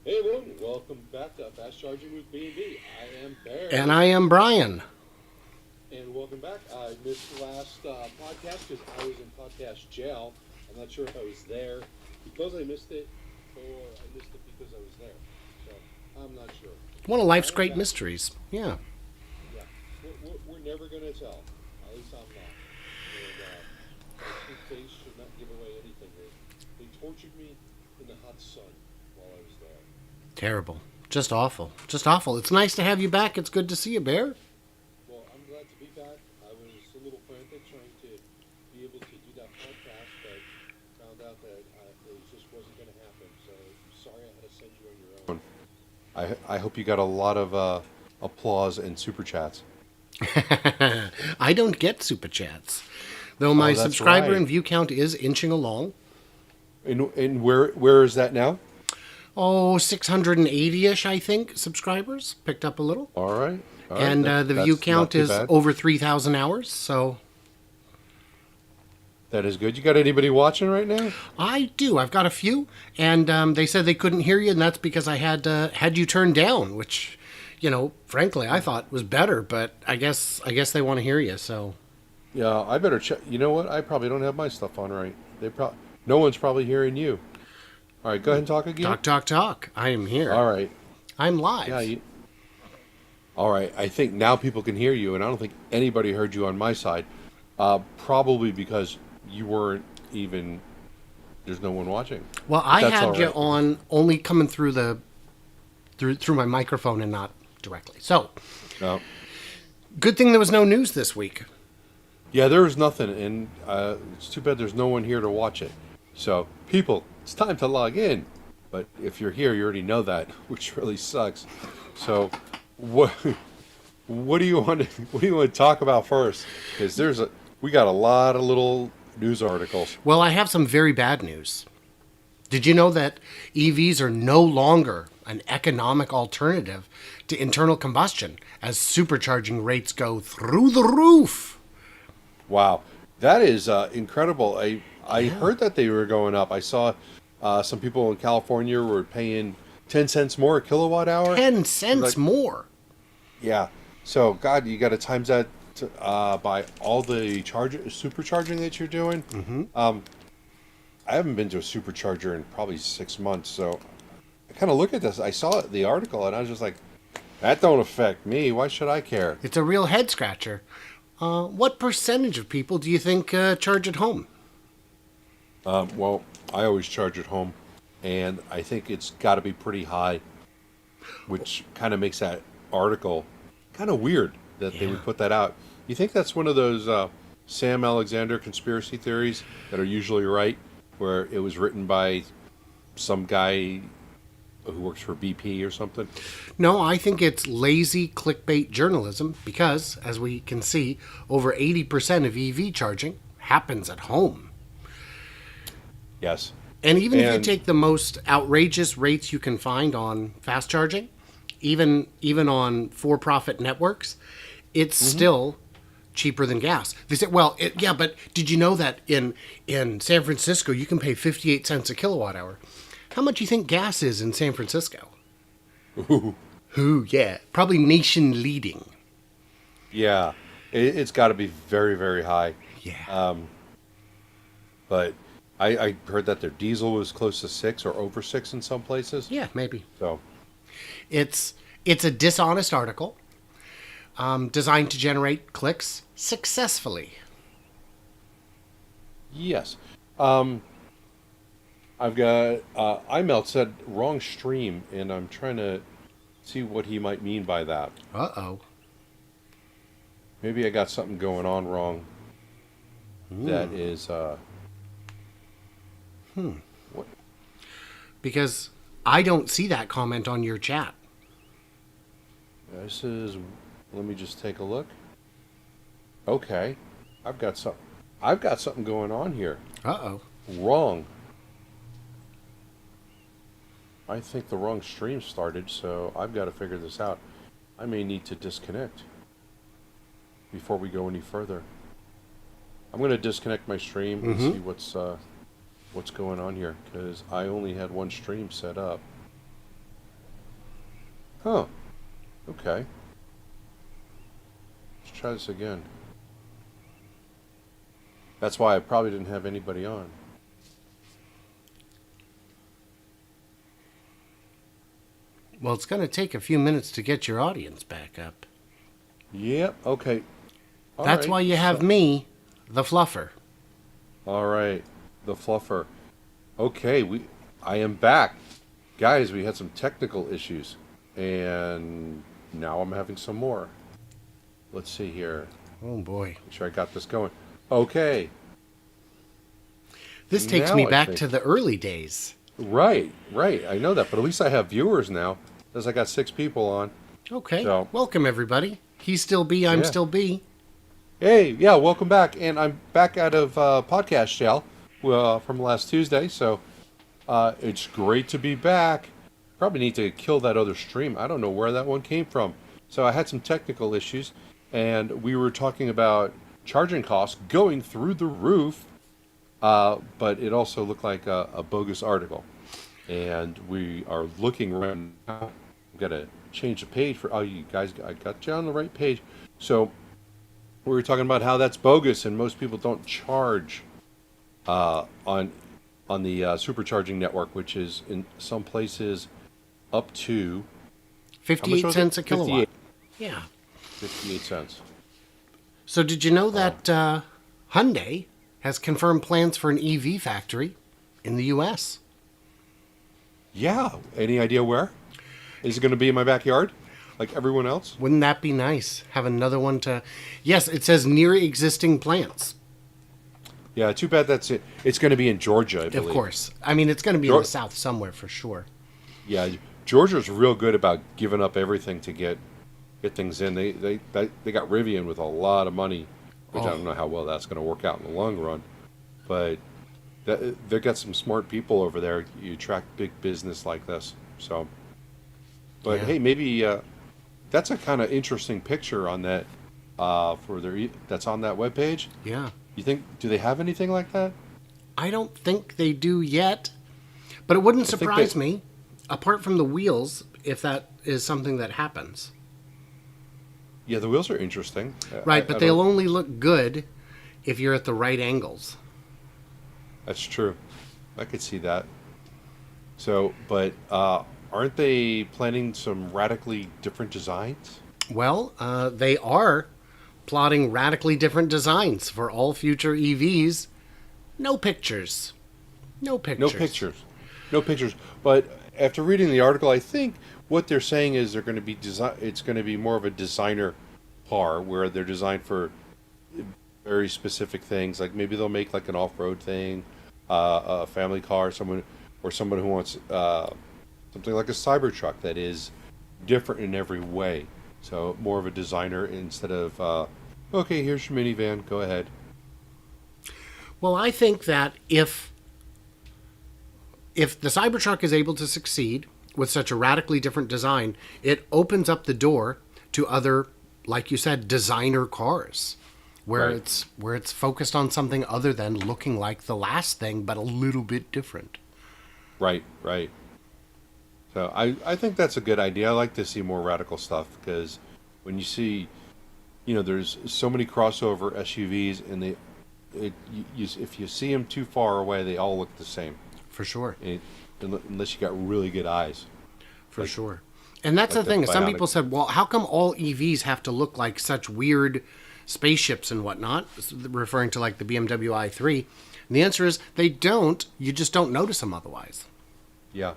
Hey everyone, welcome back to Fast Charging with B&B. I am Bear. And I am Brian. And welcome back. I missed the last podcast because I was in podcast jail. I'm not sure if I was there because I missed it or I missed it because I was there. So I'm not sure. One of But life's I am great back. mysteries. Yeah. Yeah, we're never going to tell. At least I'm not. And I think they should not give away anything. They tortured me in the hot sun while I was there. Terrible. Just awful. Just awful. It's nice to have you back. It's good to see you, Bear. Well, I'm glad to be back. I was a little frantic trying to be able to do that podcast, but found out that it just wasn't going to happen. So sorry I had to send you on your own. I hope you got a lot of applause and super chats. I don't get super chats. Though Oh, my that's subscriber right. and view count is inching along. And where is that now? Oh, 680-ish, I think, subscribers. Picked up a little. All right. All right. And the view That's not count too is bad. over 3,000 hours. So That is good. You got anybody watching right now? I do. I've got a few. And they said they couldn't hear you, and that's because I had you turned down, which, frankly, I thought was better. But I guess they want to hear you, so... Yeah, I better check. You know what? I probably don't have my stuff on right. No one's probably hearing you. All right, go ahead and talk again. Talk, talk, talk. I am here. All right. I'm live. Yeah. All right. I think now people can hear you, and I don't think anybody heard you on my side. Probably because you weren't even. There's no one watching. Well, I That's had all you right. on only coming through through my microphone and not directly. So, No. good thing there was no news this week. Yeah, there was nothing, and it's too bad there's no one here to watch it. So, people, it's time to log in. But if you're here, you already know that, which really sucks. So, what what do you want to talk about first? Because we got a lot of little news articles. Well, I have some very bad news. Did you know that EVs are no longer an economic alternative to internal combustion as supercharging rates go through the roof? Wow, that is incredible. I heard that they were going up. I saw some people in California were paying 10 cents more a kilowatt hour. 10 cents Like, more. yeah. So, God, you got to times that by all the supercharging that you're doing. I haven't been to a supercharger in probably 6 months. So, I kind of look at this. I saw the article and I was just like, that don't affect me. Why should I care? It's a real head scratcher. What percentage of people do you think charge at home? Well, I always charge at home, and I think it's got to be pretty high, which kind of makes that article kind of weird that they Yeah. would put that out. You think that's one of those Sam Alexander conspiracy theories that are usually right, where it was written by some guy who works for BP or something? No, I think it's lazy clickbait journalism because, as we can see, over 80% of EV charging happens at home. Yes. And even if you And take the most outrageous rates you can find on fast charging, even on for-profit networks, it's still cheaper than gas. They say, well, yeah, but did you know that in San Francisco you can pay 58 cents a kilowatt hour? How much do you think gas is in San Francisco? ooh, Ooh, yeah, probably nation leading. yeah, it's got to be very, very high. Yeah. But I heard that their diesel was close to 6 or over 6 in some places. Yeah, maybe. So, It's a dishonest article designed to generate clicks successfully. yes. I've got iMelt said wrong stream, and I'm trying to see what he might mean by that. Uh-oh. Maybe I got something going on wrong. That is what? Because I don't see that comment on your chat. This is. Let me just take a look. Okay, I've got some. I've got something going on here. Uh-oh. Wrong. I think the wrong stream started, so I've got to figure this out. I may need to disconnect before we go any further. I'm going to disconnect my stream and see what's going on here, because I only had one stream set up. Huh. Okay. Let's try this again. That's why I probably didn't have anybody on. Well, it's going to take a few minutes to get your audience back up. Yep. Okay. That's why you have me, the fluffer. All right. The fluffer. Okay. I am back. Guys, we had some technical issues. And now I'm having some more. Let's see here. Oh, boy. Make sure I got this going. Okay. This takes Now me I back think- to the early days. Right. I know that. But at least I have viewers now. As I got 6 people on. Okay. So- Welcome, everybody. He's still B, I'm Yeah. still B. Hey, yeah, welcome back. And I'm back out of podcast jail from last Tuesday. So it's great to be back. Probably need to kill that other stream. I don't know where that one came from. So I had some technical issues. And we were talking about charging costs going through the roof. But it also looked like a bogus article. And we are looking right now. I've got to change the page for, you guys, I got you on the right page. So we were talking about how that's bogus and most people don't charge on the Supercharging network, which is in some places up to 58 was cents it? a kilowatt. 58. Yeah. 58 cents. So did you know that Hyundai has confirmed plans for an EV factory in the U.S.? Yeah. Any idea where? Is it going to be in my backyard like everyone else? Wouldn't that be nice? Have another one to... Yes, it says near existing plants. Yeah, too bad that's it. It's going to be in Georgia, I believe. Of course. I mean, it's going to be in the South somewhere for sure. Yeah, Georgia's real good about giving up everything to get things in. They got Rivian with a lot of money, which I don't know how well that's going to work out in the long run. But they've got some smart people over there. You attract big business like this. So, but Yeah. hey, maybe that's a kind of interesting picture on that that's on that webpage. Yeah. You think, do they have anything like that? I don't think they do yet, but it wouldn't think surprise they- me, apart from the wheels, if that is something that happens. Yeah, the wheels are interesting. Right, I but don't- they'll only look good if you're at the right angles. That's true. I could see that. So, but aren't they planning some radically different designs? Well, they are plotting radically different designs for all future EVs. No pictures. No pictures. No pictures. No pictures. But after reading the article, I think what they're saying is they're going to be it's going to be more of a designer car where they're designed for very specific things. Like maybe they'll make like an off-road thing, a family car, someone who wants something like a Cybertruck that is different in every way. So more of a designer instead of okay, here's your minivan, go ahead. Well, I think that if the Cybertruck is able to succeed with such a radically different design, it opens up the door to other, like you said, designer cars, where Right. it's focused on something other than looking like the last thing, but a little bit different. Right. So I think that's a good idea. I like to see more radical stuff because when you see, there's so many crossover SUVs and if you see them too far away, they all look the same. For sure. Unless you got really good eyes. For sure. And that's like the thing. the Some Bionic. people said, well, how come all EVs have to look like such weird spaceships and whatnot? Referring to like the BMW i3. And the answer is they don't. You just don't notice them otherwise. Yeah.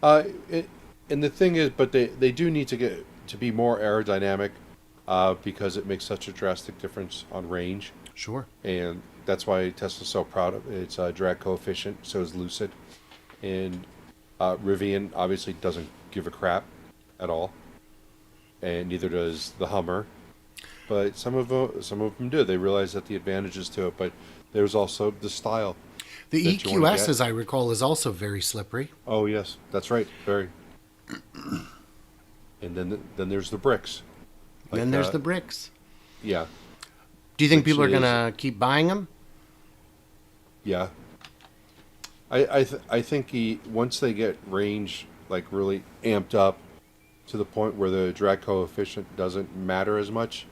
And the thing is, but they do need to get to be more aerodynamic because it makes such a drastic difference on range. Sure. And that's why Tesla's so proud of its drag coefficient. So is Lucid. And Rivian obviously doesn't give a crap at all. And neither does the Hummer. But some of them do. They realize that the advantages to it. But there's also the style. The that you wanna EQS, get. as I recall, is also very slippery. Oh, yes. That's right. Very. And then there's the bricks. And then there's the bricks. Yeah. Do you think Which people are is- going to keep buying them? Yeah. I think once they get range like really amped up, to the point where the drag coefficient doesn't matter as much,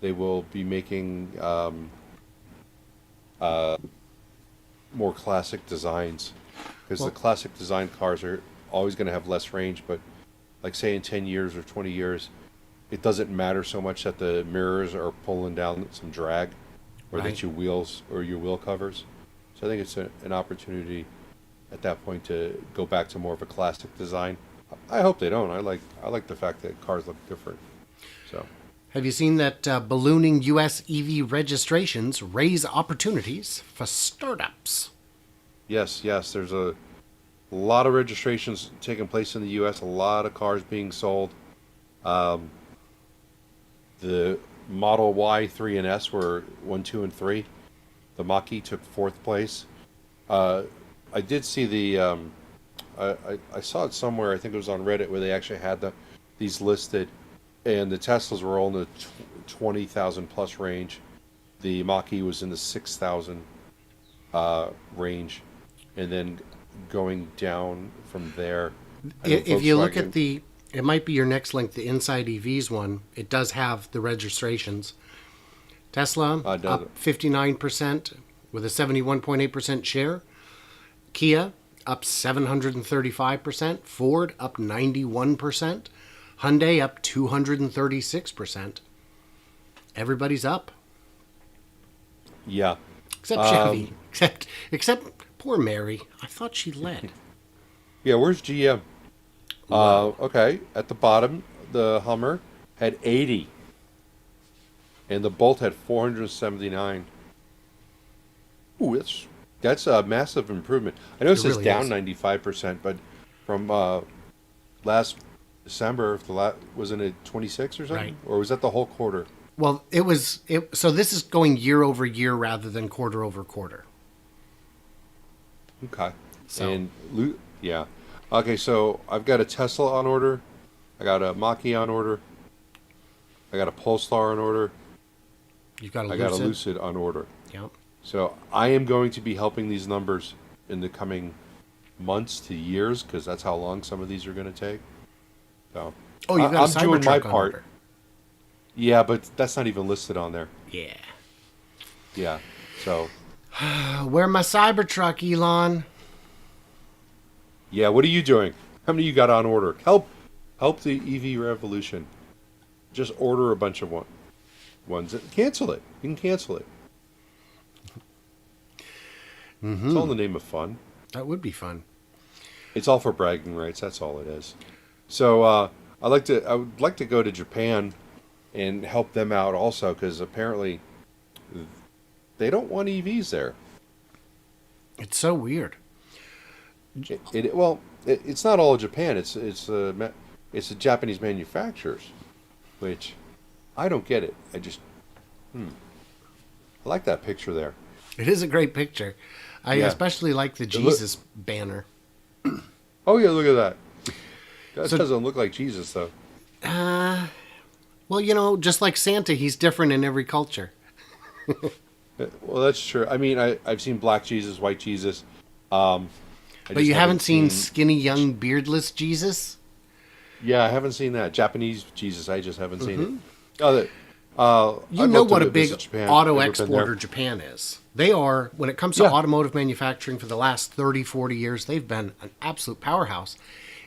they will be making more classic designs. Because the Well, classic design cars are always going to have less range, but like say in 10 years or 20 years, it doesn't matter so much that the mirrors are pulling down some drag or right. that your wheels or your wheel covers. So I think it's an opportunity at that point to go back to more of a classic design. I hope they don't. I like the fact that cars look different. So Have you seen that ballooning U.S. EV registrations raise opportunities for startups? yes, there's a lot of registrations taking place in the U.S. A lot of cars being sold. Um, the Model Y, 3, and S were 1, 2, and 3. The Mach-E took fourth place. Uh, I did see I saw it somewhere. I think it was on Reddit where they actually had these listed, and the Teslas were all in the 20,000 plus range. The Mach-E was in the 6,000 range, and then going down from there. I know If you look at Volkswagen. it might be your next link, the Inside EVs one. It does have the registrations. Tesla Does it? up 59% with a 71.8% share. Kia up 735%. Ford up 91%. Hyundai up 236%. Everybody's up Yeah. except Chevy. Except poor Mary. I thought she led. Yeah, where's GM? Okay, at the bottom, the Hummer had 80, and the Bolt had 479. Ooh, that's a massive improvement. I know it It says really down is. 95%, but from last December, if wasn't it 26 or something, Right. or was that the whole quarter? Well, it was. So this is going year over year rather than quarter over quarter. Okay, So and yeah, okay. So I've got a Tesla on order, I got a Mach-E on order, I got a Polestar on order, you've got a I got a Lucid. Lucid on order. Yep. So I am going to be helping these numbers in the coming months to years because that's how long some of these are going to take. So Oh, you've got I'm a doing my Cybertruck on part. order. Yeah, but that's not even listed on there. Yeah. Yeah. So Where my Cybertruck, Elon? yeah, what are you doing? How many you got on order? Help the EV revolution. Just order a bunch of ones. Cancel it. You can cancel it. It's all in the name of fun. That would be fun. It's all for bragging rights. That's all it is. So I would like to go to Japan and help them out also because apparently they don't want EVs there. It's so weird. It's not all Japan. It's the Japanese manufacturers, which I don't get it. I like that picture there. It is a great picture. I Yeah. especially like the Jesus banner. Oh yeah, look at that. That So- doesn't look like Jesus though. Well, just like Santa, he's different in every culture. Well, that's true. I mean, I've seen black Jesus, white Jesus. I But just you haven't seen skinny, young, beardless Jesus? Yeah, I haven't seen that Japanese Jesus. I just haven't seen it. Oh, You I'd know love to what a big visit Japan. auto Never been exporter there. Japan is. They are, when it comes to Yeah. automotive manufacturing for the last 30, 40 years, they've been an absolute powerhouse.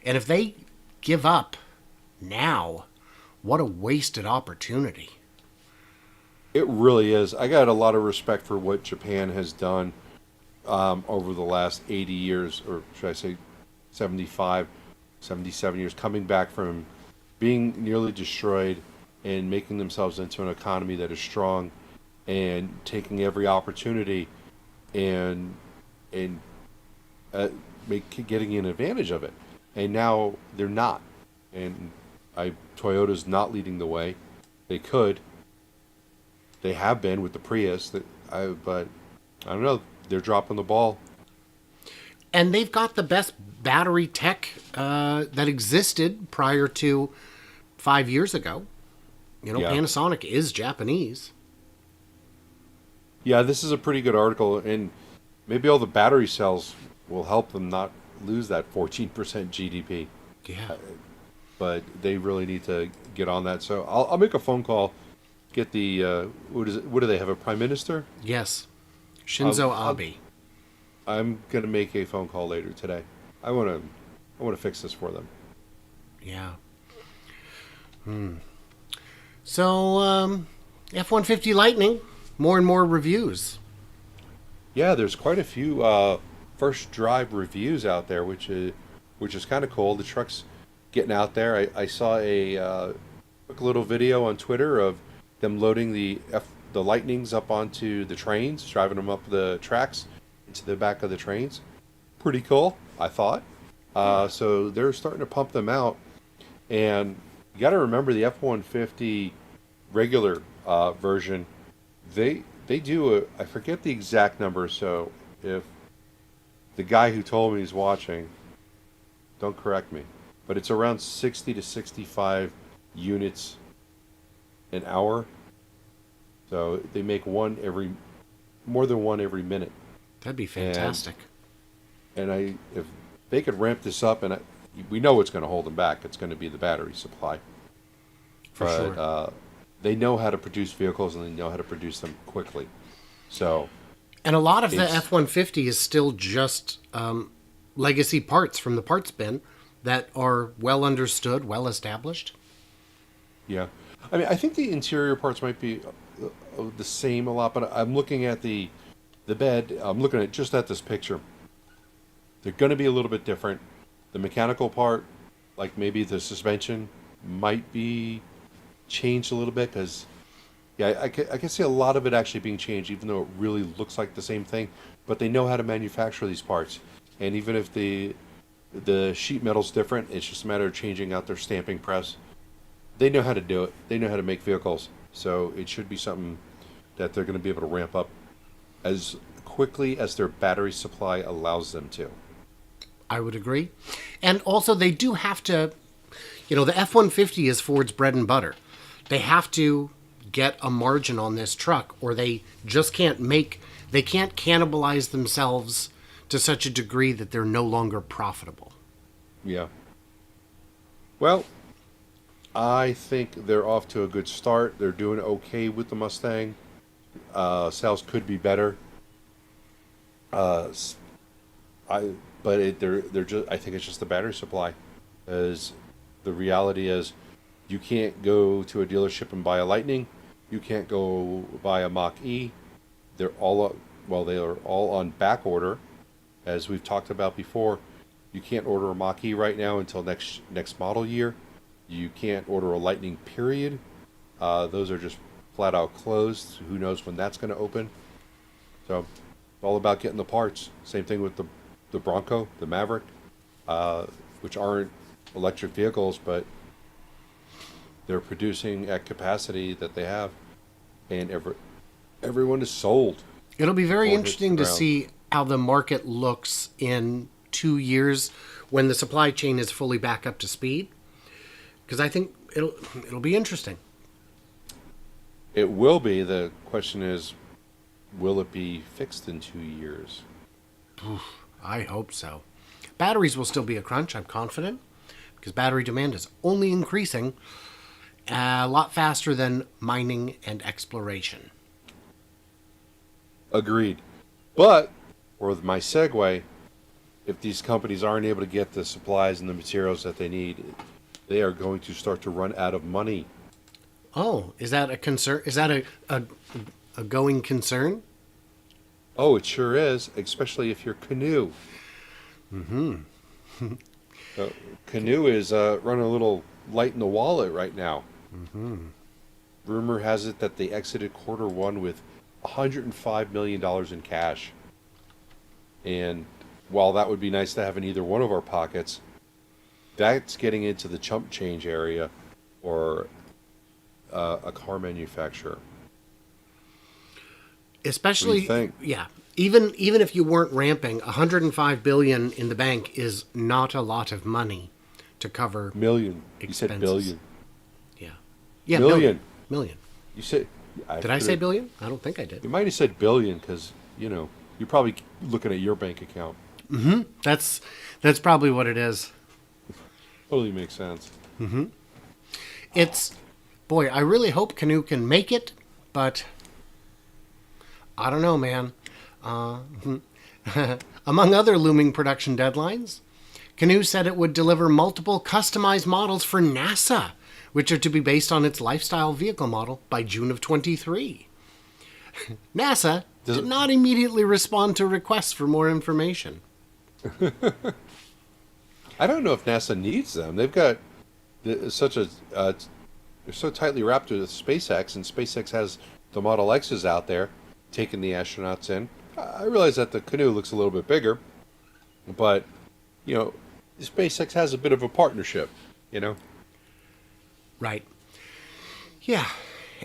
And if they give up now, what a wasted opportunity. It really is. I got a lot of respect for what Japan has done over the last 80 years, or should I say 75, 77 years, coming back from being nearly destroyed and making themselves into an economy that is strong and taking every opportunity and getting an advantage of it. And now they're not. And Toyota's not leading the way. They could. They have been with the Prius, but I don't know. They're dropping the ball. And they've got the best battery tech that existed prior to 5 years ago. Yeah. Panasonic is Japanese. Yeah, this is a pretty good article, and maybe all the battery cells will help them not lose that 14% GDP. Yeah. but they really need to get on that. So I'll make a phone call. Get the what is it? What do they have? A prime minister? Yes. Shinzo Abe. I'm gonna make a phone call later today. I wanna fix this for them. Yeah. So, F-150 Lightning, more and more reviews. Yeah, there's quite a few first drive reviews out there, which is kind of cool. The truck's getting out there. I saw a quick little video on Twitter of them loading the Lightnings up onto the trains, driving them up the tracks into the back of the trains. Pretty cool, I thought. So they're starting to pump them out, and you got to remember the F-150 regular version. They do I forget the exact number. So if the guy who told me is watching, don't correct me, but it's around 60 to 65 units an hour. So they make more than one every minute. That'd be fantastic. And if they could ramp this up, and we know what's going to hold them back, it's going to be the battery supply. For sure. They know how to produce vehicles, and they know how to produce them quickly. So, and a lot of the F-150 is still just legacy parts from the parts bin that are well understood, well established. Yeah. I mean, I think the interior parts might be the same a lot, but I'm looking at the bed. I'm looking at just at this picture. They're going to be a little bit different. The mechanical part, like maybe the suspension, might be changed a little bit because, yeah, I can see a lot of it actually being changed, even though it really looks like the same thing. But they know how to manufacture these parts, and even if the sheet metal's different, it's just a matter of changing out their stamping press. They know how to do it. They know how to make vehicles, so it should be something that they're going to be able to ramp up as quickly as their battery supply allows them to. I would agree. And also they do have to, the F-150 is Ford's bread and butter. They have to get a margin on this truck, or they just can't cannibalize themselves to such a degree that they're no longer profitable. Yeah. Well, I think they're off to a good start. They're doing okay with the Mustang. Sales could be better. They're just. I think it's just the battery supply. As the reality is, you can't go to a dealership and buy a Lightning. You can't go buy a Mach-E. They are all on back order, as we've talked about before. You can't order a Mach-E right now until next model year. You can't order a Lightning, period. Those are just flat out closed. Who knows when that's going to open? So it's all about getting the parts. Same thing with the Bronco, the Maverick, which aren't electric vehicles, but they're producing at capacity that they have, and everyone is sold. It'll be very interesting to see how the market looks in 2 years when the supply chain is fully back up to speed, because I think it'll be interesting. It will be. The question is, will it be fixed in 2 years? I hope so. Batteries will still be a crunch, I'm confident, because battery demand is only increasing a lot faster than mining and exploration. Agreed. But, with my segue, if these companies aren't able to get the supplies and the materials that they need, they are going to start to run out of money. Oh, is that a concern? Is that a going concern? Oh, it sure is, especially if you're Canoe. Mm-hmm. Canoe is running a little light in the wallet right now. Mm-hmm. Rumor has it that they exited Q1 with $105 million in cash. And while that would be nice to have in either one of our pockets, that's getting into the chump change area or a car manufacturer. Especially, what do you think? Yeah. Even if you weren't ramping, $105 billion in the bank is not a lot of money to cover Million. expenses. You said billion. Yeah, million. You said. Did I say billion? I don't think I did. You might have said billion because you're probably looking at your bank account. Mm-hmm. That's probably what it is. Totally makes sense. It's, boy, I really hope Canoe can make it, but I don't know, man. Among other looming production deadlines, Canoe said it would deliver multiple customized models for NASA, which are to be based on its lifestyle vehicle model by June of 23. NASA did not immediately respond to requests for more information. I don't know if NASA needs them. They've got such a they're so tightly wrapped with SpaceX, and SpaceX has the Model X's out there taking the astronauts in. I realize that the Canoe looks a little bit bigger, but SpaceX has a bit of a partnership, Right. Yeah.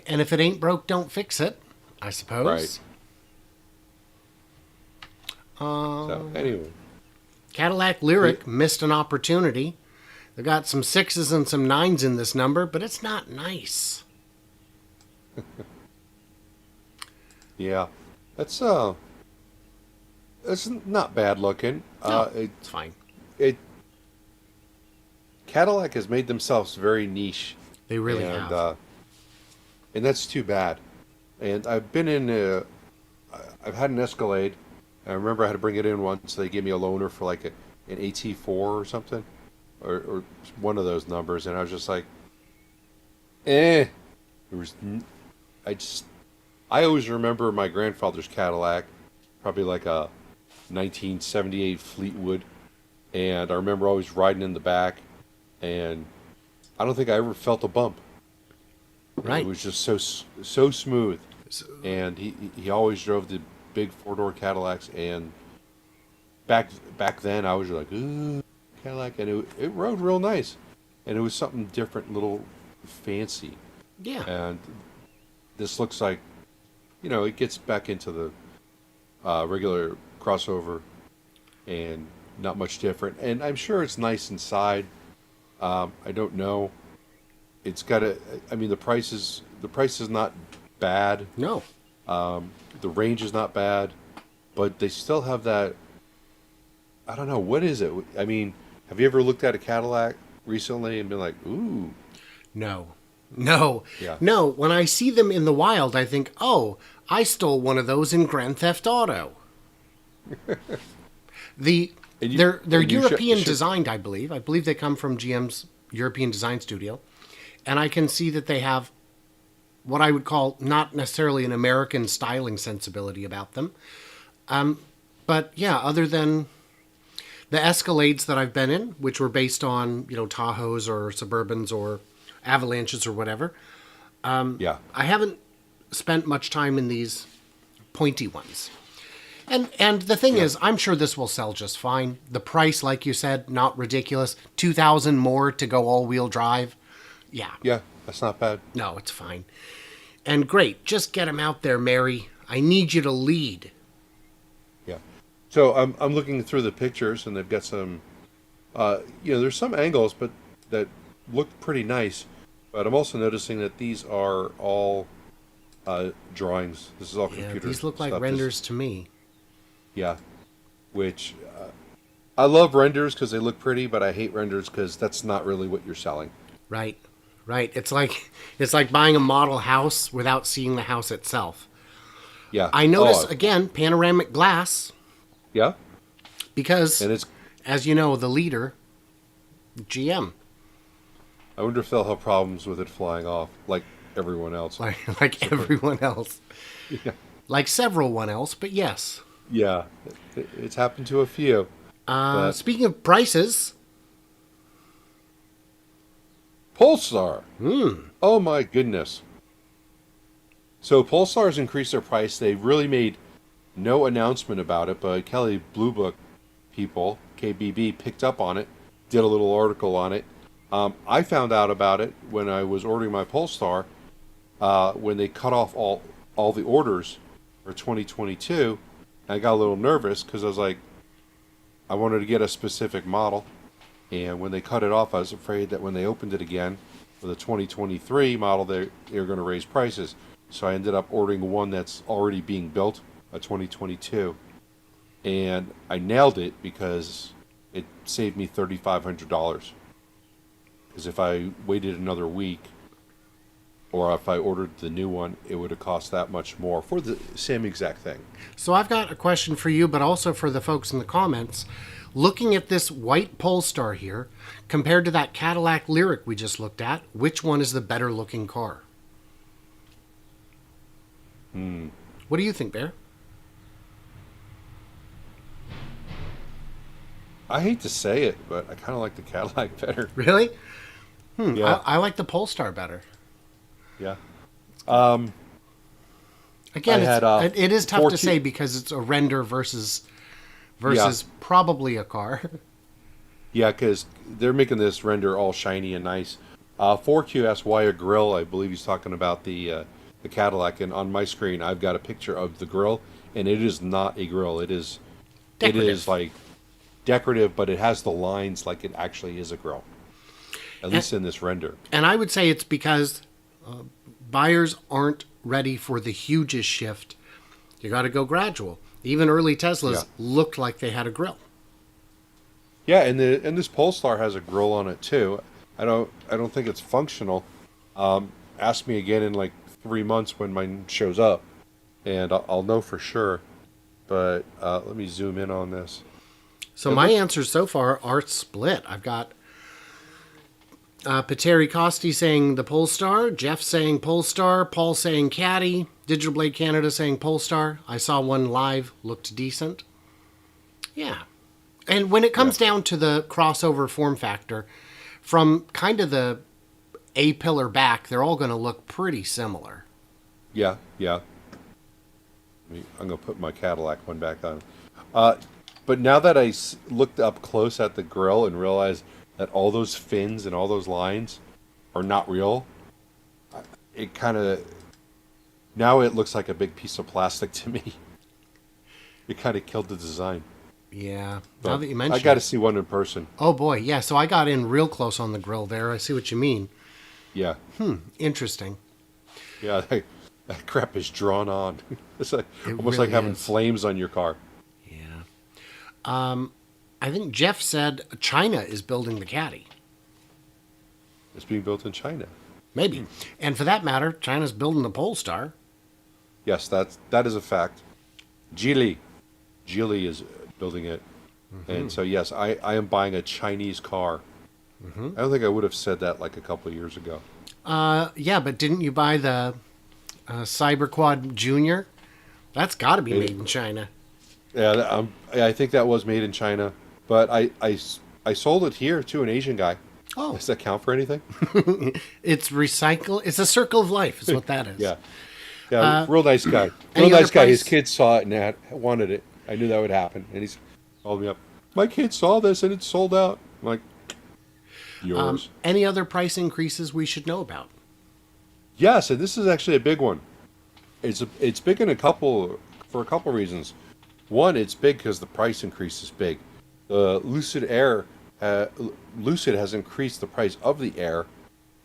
And if it ain't broke, don't fix it, I suppose. Right. So anyway, Cadillac Lyric missed an opportunity. They got some 6s and some 9s in this number, but it's not nice. yeah, that's not bad looking. No, it's fine. Cadillac has made themselves very niche. They really have. And that's too bad. And I've been I've had an Escalade. I remember I had to bring it in once. They gave me a loaner for like an AT4 or something, or one of those numbers, and I was just like, It was, I always remember my grandfather's Cadillac, probably like a 1978 Fleetwood, and I remember always riding in the back, and I don't think I ever felt a bump. Right. It was just so smooth, and he always drove the big four-door Cadillacs, and back then I was like, ooh, Cadillac, and it rode real nice, and it was something different, little fancy. Yeah. And this looks like, it gets back into the regular crossover, and not much different. And I'm sure it's nice inside. I don't know. It's got the price is not bad. No. The range is not bad, but they still have that. I don't know, what is it? I mean, have you ever looked at a Cadillac recently and been like, ooh? No. Yeah. No. When I see them in the wild, I think, oh, I stole one of those in Grand Theft Auto. They're European designed, I believe. I believe they come from GM's European design studio. And I can see that they have what I would call not necessarily an American styling sensibility about them. But yeah, other than the Escalades that I've been in, which were based on, Tahoes or Suburbans or Avalanches or whatever. Yeah. I haven't spent much time in these pointy ones. And the thing is, I'm sure this will sell just fine. The price, like you said, not ridiculous. $2,000 more to go all-wheel drive. Yeah. Yeah, that's not bad. No, it's fine. And great. Just get him out there, Mary. I need you to lead. Yeah. So I'm looking through the pictures, and they've got some, there's some angles, but that look pretty nice. But I'm also noticing that these are all drawings. This is all computer. These look like renders to me. Yeah. Which I love renders because they look pretty, but I hate renders because that's not really what you're selling. Right. It's like buying a model house without seeing the house itself. Yeah. I notice again panoramic glass. Yeah. Because, and it's, as you know, the leader, GM. I wonder if they'll have problems with it flying off like everyone else. Like everyone else. Yeah. Like several one else, but yes. Yeah. It's happened to a few. Speaking of prices. Polestar. Oh my goodness. So Polestar's increased their price. They really made no announcement about it, but Kelley Blue Book people, KBB, picked up on it, did a little article on it. I found out about it when I was ordering my Polestar, when they cut off all the orders for 2022. I got a little nervous because I was like, I wanted to get a specific model. And when they cut it off, I was afraid that when they opened it again for the 2023 model, they were going to raise prices. So I ended up ordering one that's already being built, a 2022. And I nailed it because it saved me $3,500. Because if I waited another week, or if I ordered the new one, it would have cost that much more for the same exact thing. So I've got a question for you, but also for the folks in the comments. Looking at this white Polestar here, compared to that Cadillac Lyric we just looked at, which one is the better looking car? What do you think, Bear? I hate to say it, but I kind of like the Cadillac better. Really? Yeah, I like the Polestar better. yeah. Again, I had, it is tough to 14 say because it's a render versus Yeah. probably a car. Yeah, because they're making this render all shiny and nice. 4Q asked why a grill. I believe he's talking about the Cadillac, and on my screen I've got a picture of the grill, and it is not a grill. It is Decorative. like decorative, but it has the lines like it actually is a grill. At least in this render. And I would say it's because buyers aren't ready for the hugest shift. You got to go gradual. Even early Teslas Yeah. looked like they had a grill. Yeah, and this Polestar has a grill on it too. I don't think it's functional. Ask me again in like 3 months when mine shows up, and I'll know for sure. But let me zoom in on this. So my answers so far are split. I've got Pateri Costi saying the Polestar, Jeff saying Polestar, Paul saying Caddy, Digital Blade Canada saying Polestar. I saw one live, looked decent. Yeah. And when it comes down to the crossover form factor, from kind of the A-pillar back, they're all going to look pretty similar. Yeah, yeah. I'm gonna put my Cadillac one back on. But now that I looked up close at the grill and realized that all those fins and all those lines are not real, it kind of now it looks like a big piece of plastic to me. It kind of killed the design. Yeah. But Now that you mention I got to it. see one in person. Oh boy, yeah. So I got in real close on the grill there. I see what you mean. Yeah, Interesting. yeah. That crap is drawn on. It's like It almost really like having is. flames on your car. Yeah. I think Jeff said China is building the Caddy. It's being built in China. Maybe. And for that matter, China's building the Polestar. Yes, that is a fact. Geely is building it, and so yes, I am buying a Chinese car. I don't think I would have said that like a couple of years ago. Yeah, but didn't you buy the Cyberquad Junior? That's got to be made in China. Yeah, I think that was made in China, but I sold it here to an Asian guy. Oh, Does that count for anything? it's recycle. It's a circle of life, is what that is. Yeah, yeah, real nice guy. any Real other nice guy. His price? kids saw it and wanted it. I knew that would happen, and he's called me up. My kids saw this and it's sold out. I'm like, yours. Any other price increases we should know about? Yes, and this is actually a big one. It's big in for a couple reasons. One, it's big because the price increase is big. The Lucid Air, Lucid has increased the price of the Air,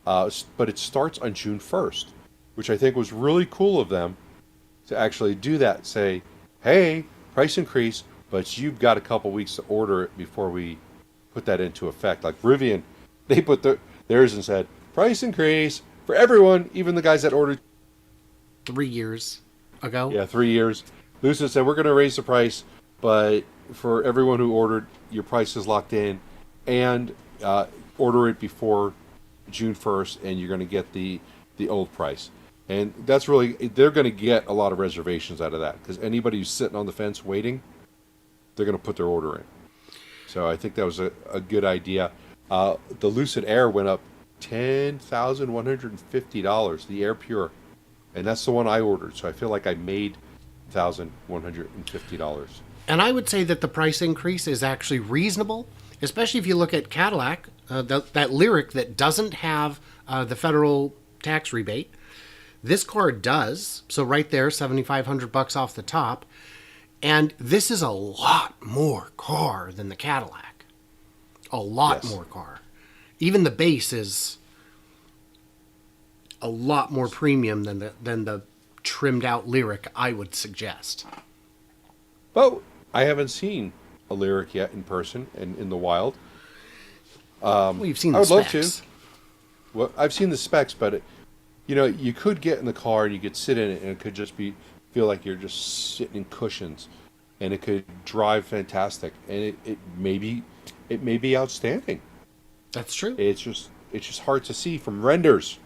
but it starts on June 1st, which I think was really cool of them to actually do that. Say, hey, price increase, but you've got a couple weeks to order it before we put that into effect. Like Rivian, they put theirs and said price increase for everyone, even the guys that ordered 3 years ago. 3 years. Lucid said we're going to raise the price, but for everyone who ordered, your price is locked in, and order it before June 1st, and you're going to get the old price. And that's really, they're going to get a lot of reservations out of that, because anybody who's sitting on the fence waiting, they're going to put their order in. So I think that was a good idea. The Lucid Air went up $10,150, the Air Pure. And that's the one I ordered. So I feel like I made $1,150. And I would say that the price increase is actually reasonable, especially if you look at Cadillac, that Lyric that doesn't have the federal tax rebate. This car does. So right there, $7,500 off the top. And this is a lot more car than the Cadillac. A lot Yes. more car. Even the base is a lot more premium than the trimmed out Lyric, I would suggest. But I haven't seen a Lyric yet in person and in the wild. Well, you've seen I the would love specs. to. Well, I've seen the specs, but you could get in the car and you could sit in it, and it could just feel like you're just sitting in cushions, and it could drive fantastic, and it may be outstanding. That's true. It's just hard to see from renders.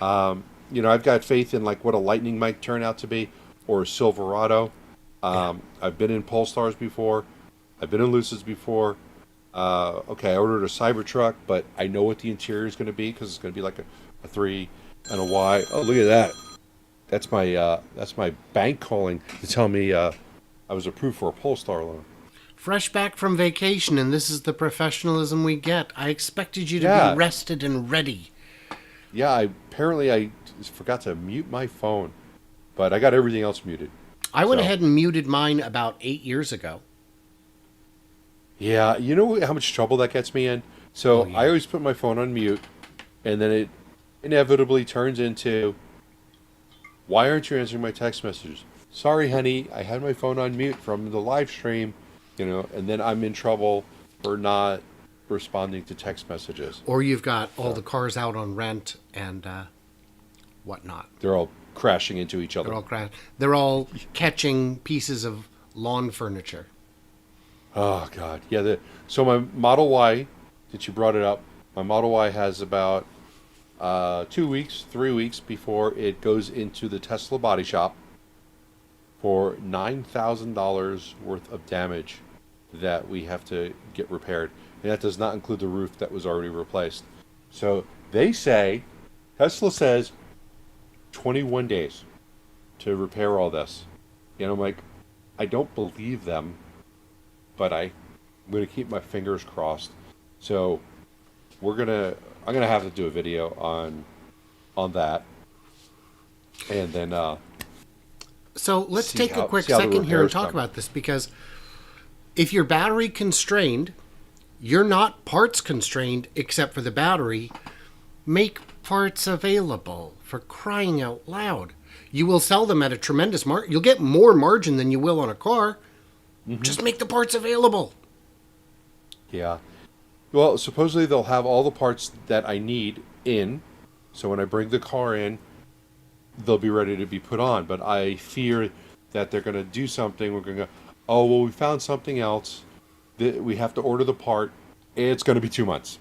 I've got faith in like what a Lightning might turn out to be, or a Silverado. I've been in Polestars before. I've been in Lucids before. Okay, I ordered a Cybertruck, but I know what the interior is going to be because it's going to be like a 3 and a Y. Oh, look at that. That's my bank calling to tell me I was approved for a Polestar loan. Fresh back from vacation, and this is the professionalism we get. I expected you to be rested and ready. Yeah, I forgot to mute my phone, but I got everything else muted. I went ahead and muted mine about 8 years ago. Yeah, you know how much trouble that gets me in? So I always put my phone on mute, and then it inevitably turns into, why aren't you answering my text messages? Sorry, honey, I had my phone on mute from the live stream, and then I'm in trouble for not responding to text messages. Or you've got all the cars out on rent and whatnot. They're all crashing into each other. They're all catching pieces of lawn furniture. Oh, God. Yeah. So my Model Y, that you brought it up, my Model Y has about 2 weeks, 3 weeks before it goes into the Tesla body shop for $9,000 worth of damage that we have to get repaired. And that does not include the roof that was already replaced. So Tesla says 21 days to repair all this. And I'm like, I don't believe them, but I'm going to keep my fingers crossed. So I'm going to have to do a video on that. And then so let's take a quick second here and talk about this, because if you're battery constrained, you're not parts constrained except for the battery. Make parts available, for crying out loud. You will sell them at a tremendous margin. You'll get more margin than you will on a car. Mm-hmm. Just make the parts available. Yeah. Well, supposedly they'll have all the parts that I need in. So when I bring the car in, they'll be ready to be put on. But I fear that they're going to do something. We're going to go, oh, well, we found something else. We have to order the part. It's going to be 2 months.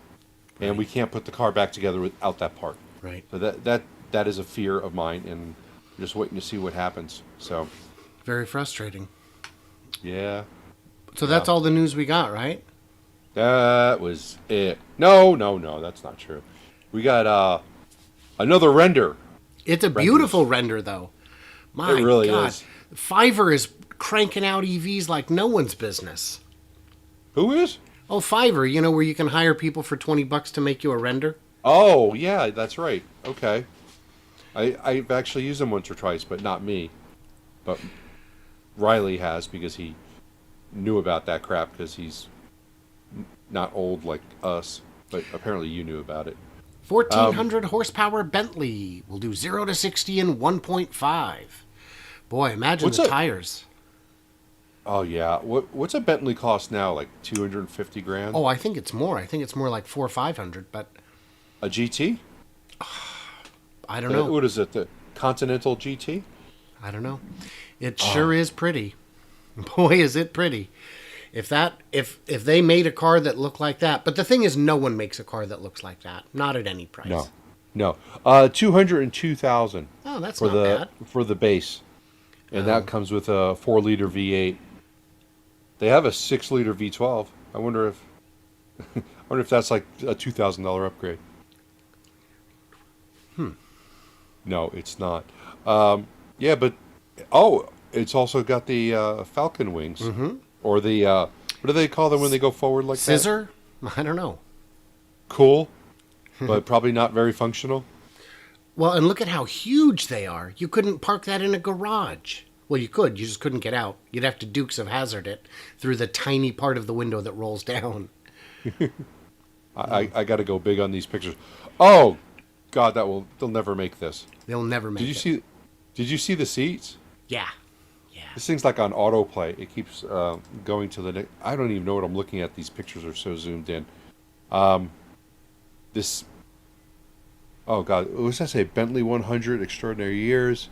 Right. And we can't put the car back together without that part. Right. So that is a fear of mine, and I'm just waiting to see what happens. So very frustrating. Yeah. So that's all the news we got, right? That was it. No, that's not true. We got another render. It's a beautiful render, though. My it really God. is. Fiverr is cranking out EVs like no one's business. Who is? Oh, Fiverr, where you can hire people for $20 to make you a render? Oh, yeah, that's right. Okay. I've actually used them once or twice, but not me. But Riley has, because he knew about that crap, because he's not old like us, but apparently you knew about it. 1,400 horsepower Bentley will do 0 to 60 in 1.5. Boy, imagine the tires. Oh, yeah. What's a Bentley cost now? Like 250 grand? Oh, I think it's more. I think it's more like 400 or 500, but... A GT? I don't know. What is it? The Continental GT? I don't know. It sure is pretty. Boy, is it pretty. If they made a car that looked like that, but the thing is, no one makes a car that looks like that. Not at any price. No. 202,000. Oh, that's not bad for the base, and that comes with a 4-liter V8. They have a 6-liter V12. I wonder if that's like a $2,000 upgrade. No, it's not. Yeah, but it's also got the Falcon wings, or the what do they call them when they go forward like Scissor? That? I don't know. Cool, but probably not very functional. Well, and look at how huge they are. You couldn't park that in a garage. Well, you could. You just couldn't get out. You'd have to Dukes of Hazzard it through the tiny part of the window that rolls down. I got to go big on these pictures. Oh, God, they'll never make this. They'll never make it. Did you see the seats? Yeah. This thing's like on autoplay. It keeps going to the next. I don't even know what I'm looking at. These pictures are so zoomed in. This Oh God, what was that say? Bentley 100 Extraordinary Years.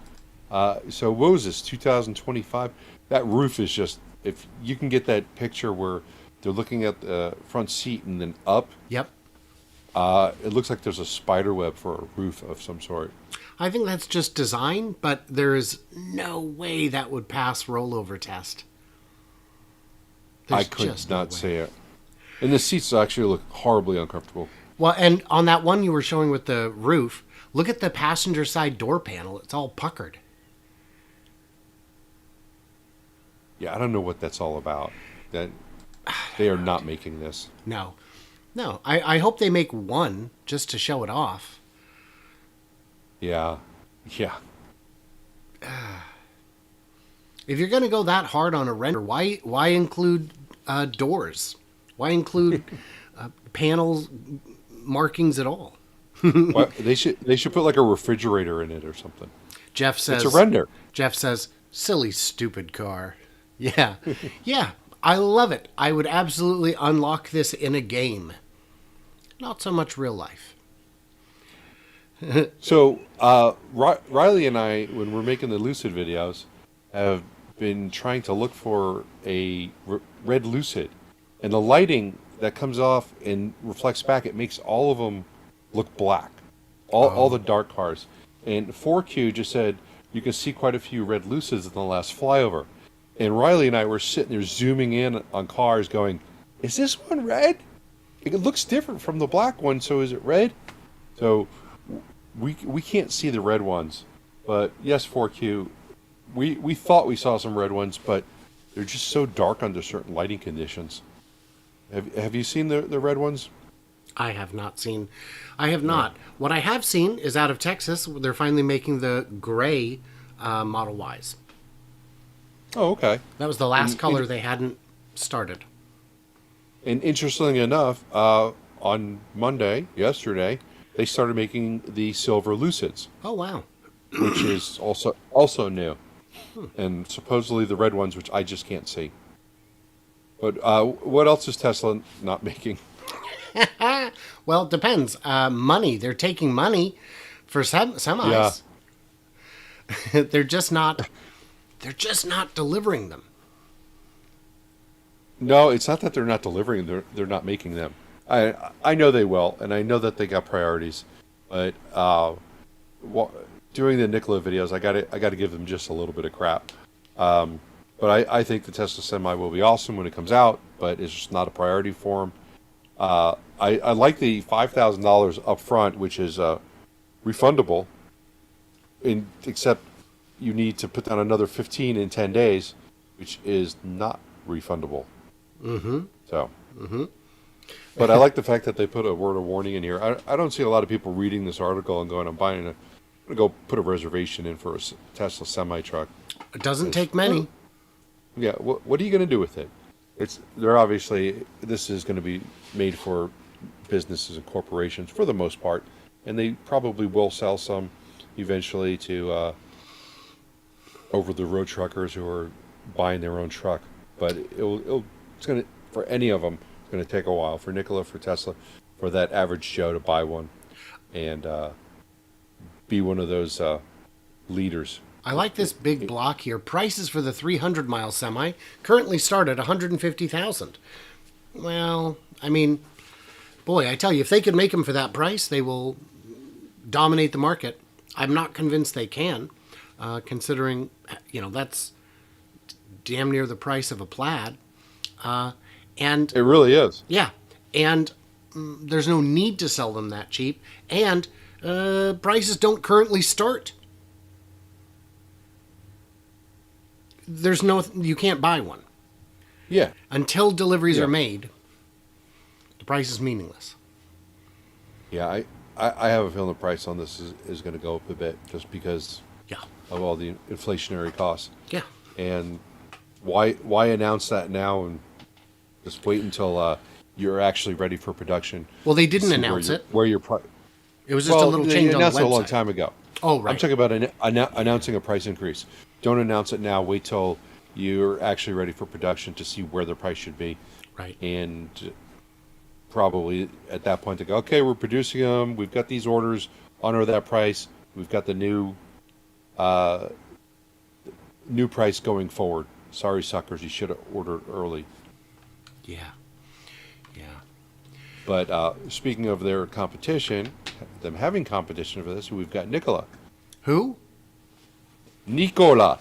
So what was this? 2025. That roof is just. If you can get that picture where they're looking at the front seat and then up, Yep. it looks like there's a spider web for a roof of some sort. I think that's just design, but there is no way that would pass rollover test. I There's could just no not way. say it. And the seats actually look horribly uncomfortable. Well, and on that one you were showing with the roof, look at the passenger side door panel. It's all puckered. Yeah, I don't know what that's all about. That they are not making this. No. No. I hope they make one just to show it off. Yeah, yeah. If you're going to go that hard on a render, why include doors? Why include panels markings at all? Well, they should put like a refrigerator in it or something. Jeff says It's a render. Jeff says, "Silly stupid car." Yeah. Yeah. I love it. I would absolutely unlock this in a game. Not so much real life. So Riley and I, when we're making the Lucid videos, have been trying to look for a red Lucid, and the lighting that comes off and reflects back, it makes all of them look black. All the dark cars. And 4Q just said you can see quite a few red Lucids in the last flyover. And Riley and I were sitting there zooming in on cars going, is this one red? It looks different from the black one, so is it red? So we can't see the red ones. But yes, 4Q, we thought we saw some red ones, but they're just so dark under certain lighting conditions. Have you seen the red ones? I have not seen. I have not. What I have seen is out of Texas. They're finally making the gray Model Ys. Oh, okay. That was the last color they hadn't started. And interestingly enough, on Monday, yesterday, they started making the silver Lucids, Oh wow! which is also new, and supposedly the red ones, which I just can't see. But what else is Tesla not making? Well, it depends. Money. They're taking money for semis. they're just not. They're just not delivering them. No, it's not that they're not delivering; they're not making them. I know they will, and I know that they got priorities, but doing the Nikola videos, I got to give them just a little bit of crap. But I think the Tesla Semi will be awesome when it comes out, but it's just not a priority for them. I like the $5,000 up front, which is refundable, except you need to put down another 15 in 10 days, which is not refundable. Mm-hmm. So, Mm-hmm. but I like the fact that they put a word of warning in here. I don't see a lot of people reading this article and going, I'm going to go put a reservation in for a Tesla semi truck. It doesn't take many. Yeah, what are you going to do with it? They're obviously, this is going to be made for businesses and corporations for the most part, and they probably will sell some eventually to over-the-road truckers who are buying their own truck. But it's going to, for any of them, it's going to take a while. For Nikola, for Tesla, for that average Joe to buy one and be one of those leaders. I like this big block here. Prices for the 300-mile semi currently start at $150,000. Well, I mean, boy, I tell you, if they could make them for that price, they will dominate the market. I'm not convinced they can, considering, that's damn near the price of a Plaid. And It really is. yeah, and there's no need to sell them that cheap, and prices don't currently start. You can't buy one. Yeah. Until deliveries Yeah. are made, the price is meaningless. Yeah, I have a feeling the price on this is going to go up a bit just because Yeah. of all the inflationary costs. Yeah. And why announce that now and just wait until you're actually ready for production? Well, they didn't See announce it. Where your price? It was just a little they change on the announced it a long website. time ago. Oh, right. I'm talking about announcing a price increase. Don't announce it now. Wait till you're actually ready for production to see where the price should be. Right. And probably at that point to go, okay, we're producing them. We've got these orders. honor that price. We've got the new price going forward. Sorry, suckers, you should have ordered early. Yeah. Yeah. But speaking of their competition, them having competition for this, we've got Nikola. Who? Nikola.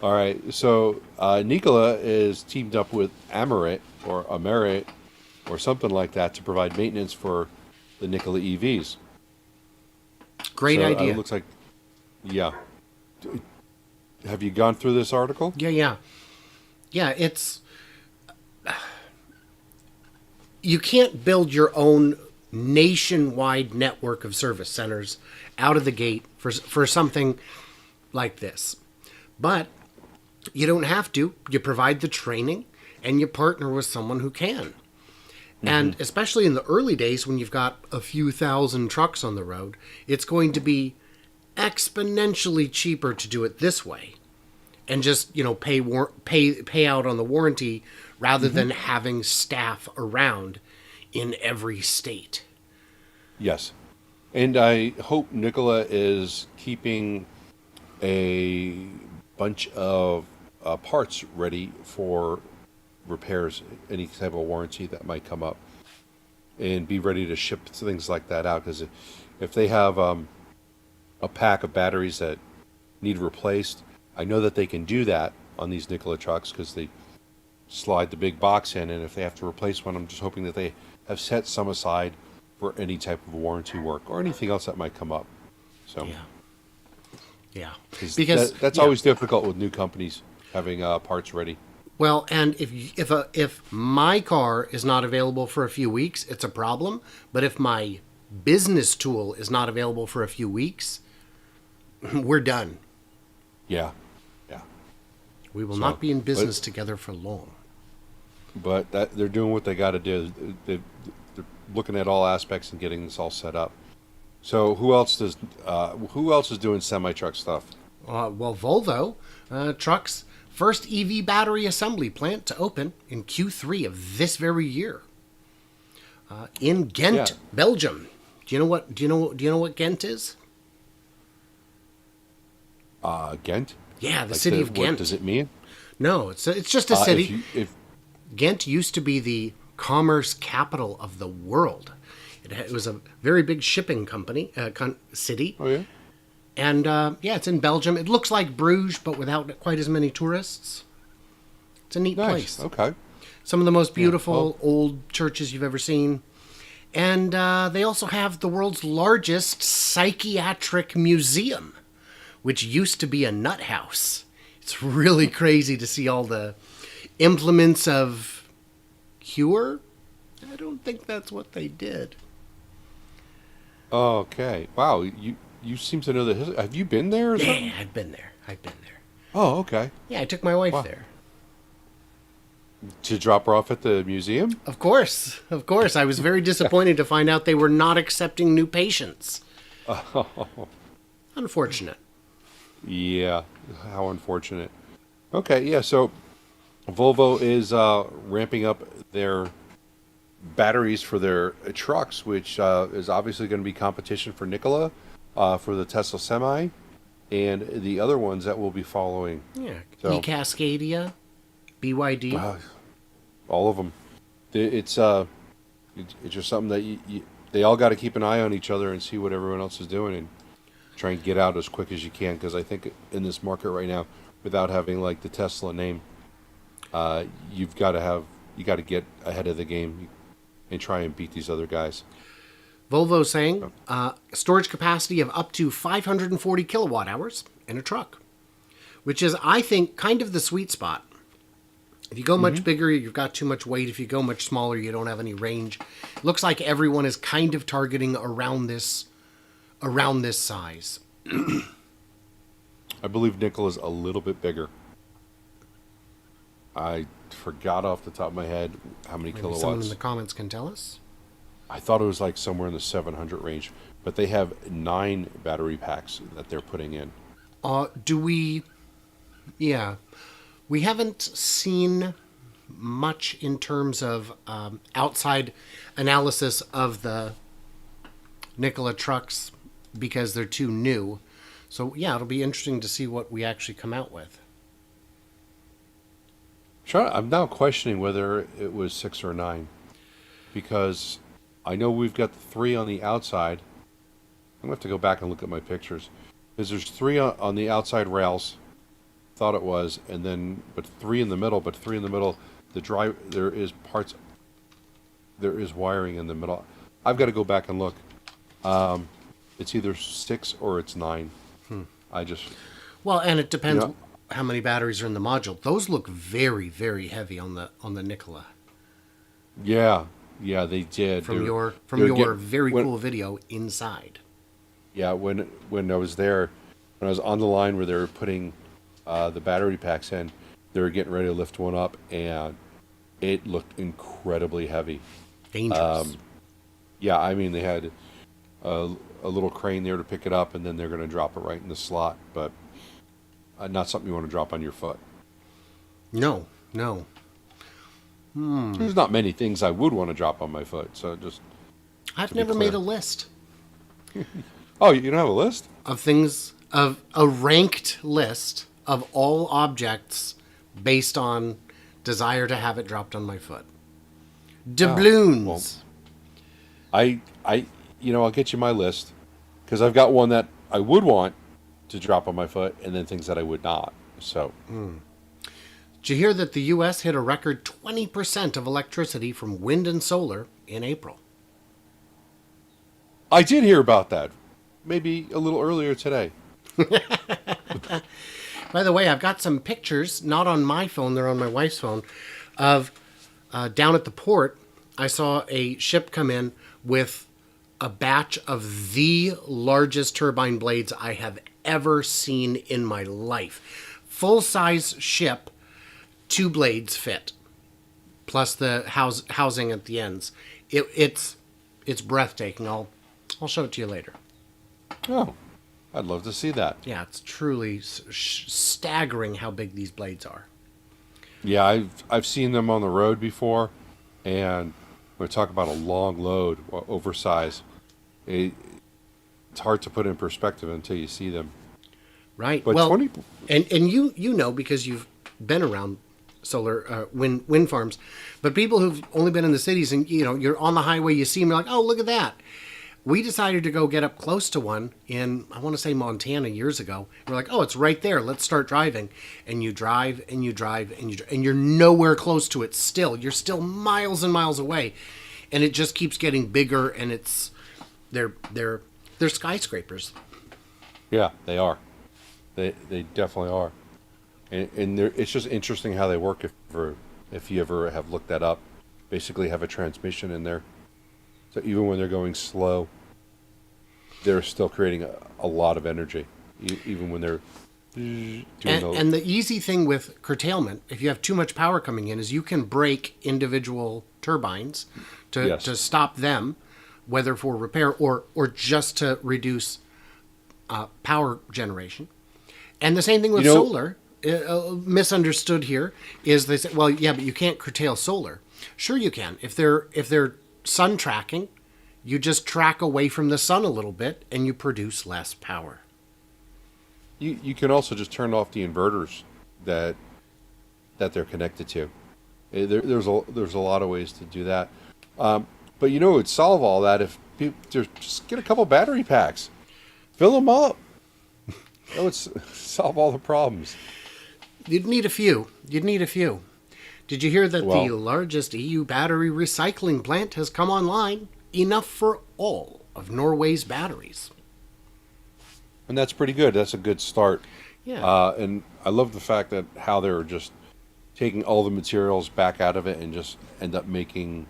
All right, so Nikola is teamed up with Amerit or something like that to provide maintenance for the Nikola EVs. Great So, idea. It looks like, yeah. Have you gone through this article? Yeah. It's you can't build your own nationwide network of service centers out of the gate for something like this. But you don't have to. You provide the training and you partner with someone who can. And especially in the early days when you've got a few thousand trucks on the road, it's going to be exponentially cheaper to do it this way and just, pay out on the warranty rather than having staff around in every state. Yes. And I hope Nikola is keeping a bunch of parts ready for repairs, any type of warranty that might come up, and be ready to ship things like that out. Because if they have a pack of batteries that need replaced, I know that they can do that on these Nikola trucks because they slide the big box in, and if they have to replace one, I'm just hoping that they have set some aside for any type of warranty work or anything else that might come up. So Yeah. because that's always difficult with new companies having parts ready. Well, and if my car is not available for a few weeks, it's a problem. But if my business tool is not available for a few weeks, we're done. Yeah. We will not be in business together for long. But they're doing what they got to do. They're looking at all aspects and getting this all set up. So who else is doing semi-truck stuff? Well, Volvo trucks first EV battery assembly plant to open in Q3 of this very year in Ghent, Belgium. Do you know what Ghent is? Ghent. Yeah, the city of Ghent. What does it mean? No, it's just a city. If Ghent used to be the commerce capital of the world. It was a very big shipping city. Oh yeah. And it's in Belgium. It looks like Bruges, but without quite as many tourists. It's a neat place. Okay. Some of the most beautiful old churches you've ever seen. And they also have the world's largest psychiatric museum, which used to be a nut house. It's really crazy to see all the implements of cure. I don't think that's what they did. Okay. Wow. You seem to know the history. Have you been there or something? Yeah, I've been there. Oh, okay. Yeah, I took my wife there. To drop her off at the museum? Of course. I was very disappointed to find out they were not accepting new patients. Oh. Unfortunate. Yeah. How unfortunate. Okay, yeah, so Volvo is ramping up their batteries for their trucks, which is obviously going to be competition for Nikola, for the Tesla Semi, and the other ones that will be following. Yeah, So, E-Cascadia, BYD. all of them. It's just something that they all got to keep an eye on each other and see what everyone else is doing and try and get out as quick as you can, because I think in this market right now, without having like the Tesla name, you got to get ahead of the game and try and beat these other guys. Volvo saying storage capacity of up to 540 kilowatt hours in a truck, which is, I think, kind of the sweet spot. If you go much bigger, you've got too much weight. If you go much smaller, you don't have any range. Looks like everyone is kind of targeting around this size. I believe Nikola's a little bit bigger. I forgot off the top of my head how many Maybe kilowatts. someone in the comments can tell us. I thought it was like somewhere in the 700 range, but they have 9 battery packs that they're putting in. We haven't seen much in terms of outside analysis of the Nikola trucks because they're too new. So yeah, it'll be interesting to see what we actually come out with. I'm now questioning whether it was 6 or 9, because I know we've got the 3 on the outside. I'm gonna have to go back and look at my pictures, because there's 3 on the outside rails. Thought it was, and then but 3 in the middle. But 3 in the middle, there is wiring in the middle. I've got to go back and look. It's either 6 or it's 9. Well, and it depends Yeah. how many batteries are in the module. Those look very, very heavy on the Nikola. Yeah, they did. From your very cool video inside. Yeah, when I was there, when I was on the line where they were putting the battery packs in, they were getting ready to lift one up, and it looked incredibly heavy. Dangerous. Yeah, I mean, they had a little crane there to pick it up, and then they're going to drop it right in the slot, but not something you want to drop on your foot. No. There's not many things I would want to drop on my foot, so just... I've to be never clear. made a list Oh, you don't have a list? of things, of a ranked list of all objects based on desire to have it dropped on my foot. Doubloons. I'll get you my list, because I've got one that I would want to drop on my foot, and then things that I would not. So, Did you hear that the U.S. hit a record 20% of electricity from wind and solar in April? I did hear about that. Maybe a little earlier today. By the way, I've got some pictures, not on my phone, they're on my wife's phone, of down at the port. I saw a ship come in with a batch of the largest turbine blades I have ever seen in my life. Full-size ship, 2 blades fit, plus the housing at the ends. It's breathtaking. I'll show it to you later. Oh, I'd love to see that. Yeah, it's truly staggering how big these blades are. Yeah, I've seen them on the road before, and when we talk about a long load, oversized, it's hard to put in perspective until you see them. Right. But well, 20... and you know, because you've been around solar wind farms, but people who've only been in the cities, and you're on the highway, you see them, you're like, oh, look at that. We decided to go get up close to one in, I want to say, Montana years ago. We're like, oh, it's right there. Let's start driving. And you drive and you drive and and you're nowhere close to it still. You're still miles and miles away. And it just keeps getting bigger, and they're skyscrapers. Yeah, they are. They definitely are. And it's just interesting how they work if you ever have looked that up. Basically have a transmission in there. So even when they're going slow, they're still creating a lot of energy, even when they're doing and the easy thing with curtailment, if you have too much power coming in, is you can break individual turbines to stop them, whether for repair or just to reduce power generation. And the same thing with solar. Misunderstood here is they say, well, yeah, but you can't curtail solar. Sure you can. If they're sun tracking, you just track away from the sun a little bit and you produce less power. You can also just turn off the inverters that they're connected to. There's a lot of ways to do that. But it would solve all that if people just get a couple battery packs, fill them up. That would solve all the problems. You'd need a few. Did you hear that the largest EU battery recycling plant has come online? Enough for all of Norway's batteries. And that's pretty good. That's a good start. Yeah. And I love the fact that how they're just taking all the materials back out of it and just end up making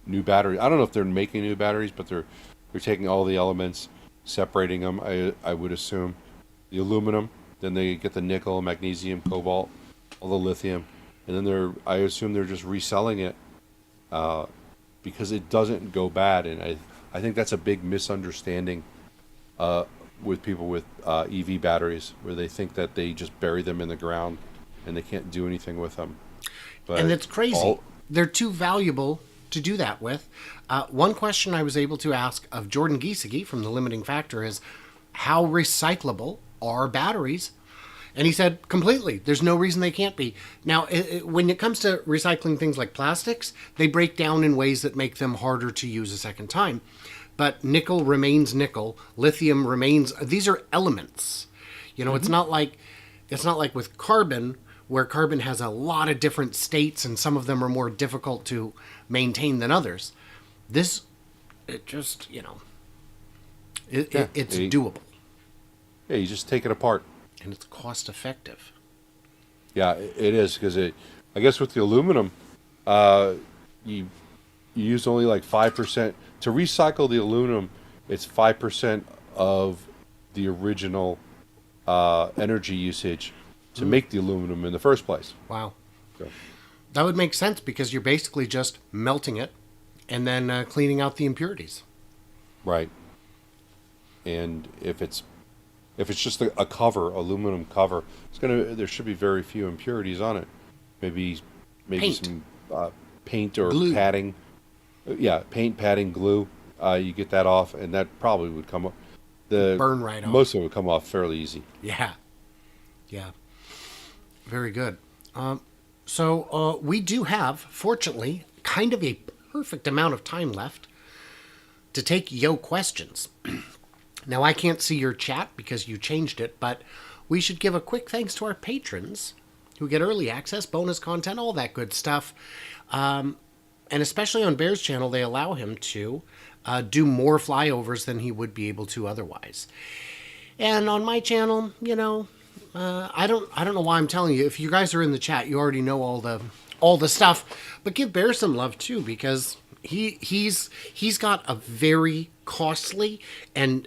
new batteries. I don't know if they're making new batteries, but they're taking all the elements, separating them, I would assume. The aluminum, then they get the nickel, magnesium, cobalt, all the lithium. And then I assume they're just reselling it because it doesn't go bad. And I think that's a big misunderstanding with people with EV batteries, where they think that they just bury them in the ground and they can't do anything with them. But And it's crazy. They're too valuable to do that with. One question I was able to ask of Jordan Giesecke from The Limiting Factor is, how recyclable are batteries? And he said, completely. There's no reason they can't be. Now, when it comes to recycling things like plastics, they break down in ways that make them harder to use a second time. But nickel remains nickel. Lithium remains. These are elements. It's not like with carbon, where carbon has a lot of different states and some of them are more difficult to maintain than others. This, it's doable. Yeah, you just take it apart. And it's cost effective. Yeah, it is, because I guess with the aluminum, you use only like 5%. To recycle the aluminum, it's 5% of the original energy usage to make the aluminum in the first place. Wow. So. That would make sense, because you're basically just melting it and then cleaning out the impurities. Right. And if it's just a cover, aluminum cover, there should be very few impurities on it. Maybe Paint. some paint or Glue. padding. Yeah, paint, padding, glue. You get that off, and that probably would come up. Burn right off. Most of it would come off fairly easy. Yeah. Very good. So we do have, fortunately, kind of a perfect amount of time left to take yo questions. Now, I can't see your chat because you changed it, but we should give a quick thanks to our patrons who get early access, bonus content, all that good stuff. And especially on Bear's channel, they allow him to do more flyovers than he would be able to otherwise. And on my channel, I don't know why I'm telling you. If you guys are in the chat, you already know all the stuff. But give Bear some love too, because he's got a very costly and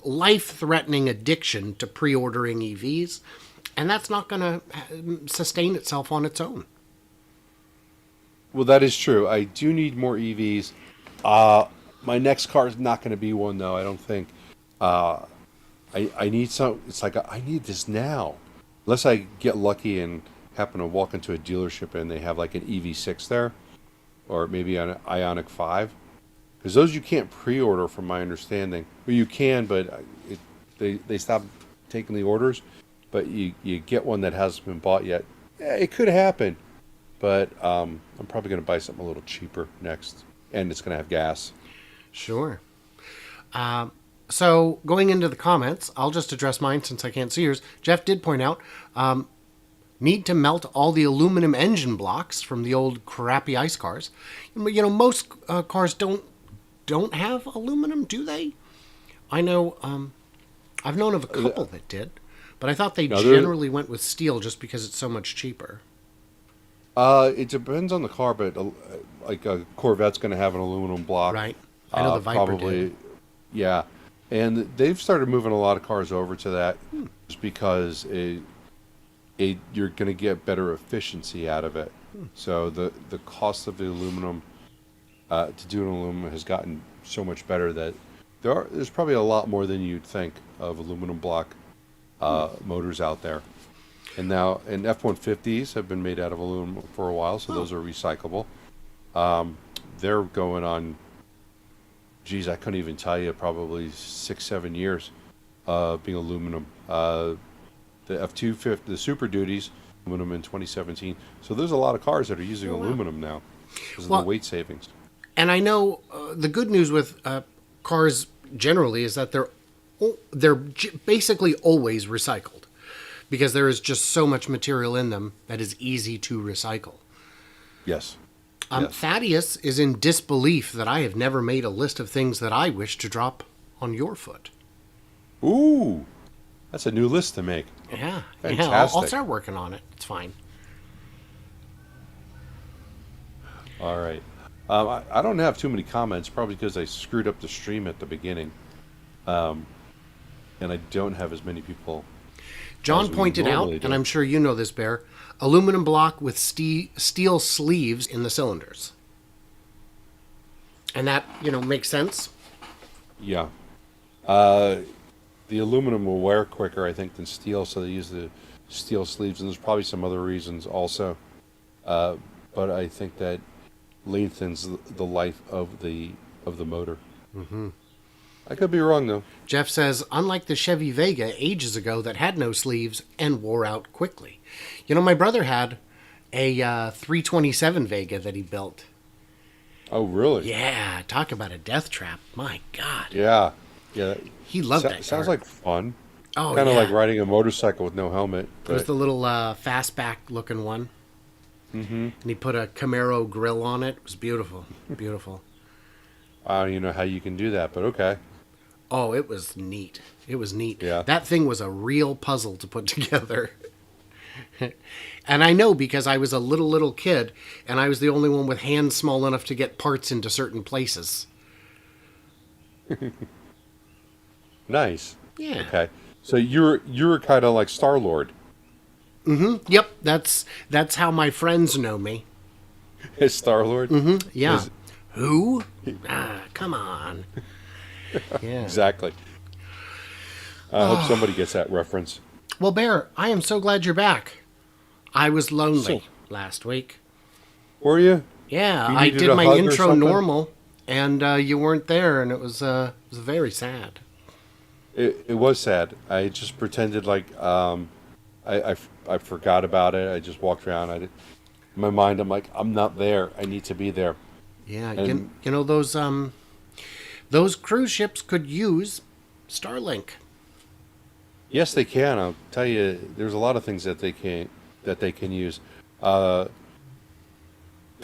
life-threatening addiction to pre-ordering EVs, and that's not going to sustain itself on its own. Well, that is true. I do need more EVs. My next car is not going to be one, though, I don't think. I need some. It's like I need this now, unless I get lucky and happen to walk into a dealership and they have like an EV6 there, or maybe an Ioniq 5. Because those you can't pre-order, from my understanding. Well, you can, but they stopped taking the orders. But you get one that hasn't been bought yet. Yeah, it could happen. But I'm probably going to buy something a little cheaper next. And it's going to have gas. Sure. So going into the comments, I'll just address mine since I can't see yours. Jeff did point out, need to melt all the aluminum engine blocks from the old crappy ICE cars. Most cars don't have aluminum, do they? I know, I've known of a couple that did, but I thought they generally went with steel just because it's so much cheaper. It depends on the car, but like a Corvette's going to have an aluminum block. Right. I know the Viper probably did. Yeah. And they've started moving a lot of cars over to that just because you're going to get better efficiency out of it. So the cost of the aluminum to do an aluminum has gotten so much better that there's probably a lot more than you'd think of aluminum block motors out there. And now, and F-150s have been made out of aluminum for a while, so those are recyclable. They're going on, geez, I couldn't even tell you, probably 6-7 years being aluminum. The F-250, the Super Duties, aluminum in 2017. So there's a lot of cars that are using aluminum now because of the weight savings. And I know the good news with cars generally is that they're basically always recycled, because there is just so much material in them that is easy to recycle. Yes. Yes. Thaddeus is in disbelief that I have never made a list of things that I wish to drop on your foot. Ooh, that's a new list to make. Yeah, fantastic. I'll start working on it. It's fine. All right. I don't have too many comments, probably because I screwed up the stream at the beginning. And I don't have as many people. John pointed out, and I'm sure you know this, Bear, aluminum block with steel sleeves in the cylinders. And that, makes sense. Yeah. The aluminum will wear quicker, I think, than steel, so they use the steel sleeves, and there's probably some other reasons also. but I think that lengthens the life of the motor. I could be wrong though. Jeff says, unlike the Chevy Vega ages ago that had no sleeves and wore out quickly. You know, my brother had a 327 Vega that he built. Oh, really? Yeah, talk about a death trap. My God. Yeah, yeah. He loved that Sounds car. like fun. Oh, Kind of yeah. like riding a motorcycle with no helmet. It was the little fastback looking one. And he put a Camaro grill on it. It was beautiful. Beautiful. I don't even know how you can do that, but okay. Oh, it was neat. It was neat. Yeah. That thing was a real puzzle to put together. And I know because I was a little kid, and I was the only one with hands small enough to get parts into certain places. Nice. Yeah. Okay. So you're kind of like Star-Lord. Yep, that's how my friends know me. Is Star-Lord? Yeah. Is- Who? Come on. Yeah. Exactly. I hope somebody gets that reference. Well, Bear, I am so glad you're back. I was lonely last week. Were you? Yeah, You I needed did a my hug or intro something? normal, and you weren't there, and it was very sad. It was sad. I just pretended like I forgot about it. I just walked around. In my mind, I'm like, I'm not there. I need to be there. Yeah, And- you know those cruise ships could use Starlink. Yes, they can. I'll tell you, there's a lot of things that they can use. There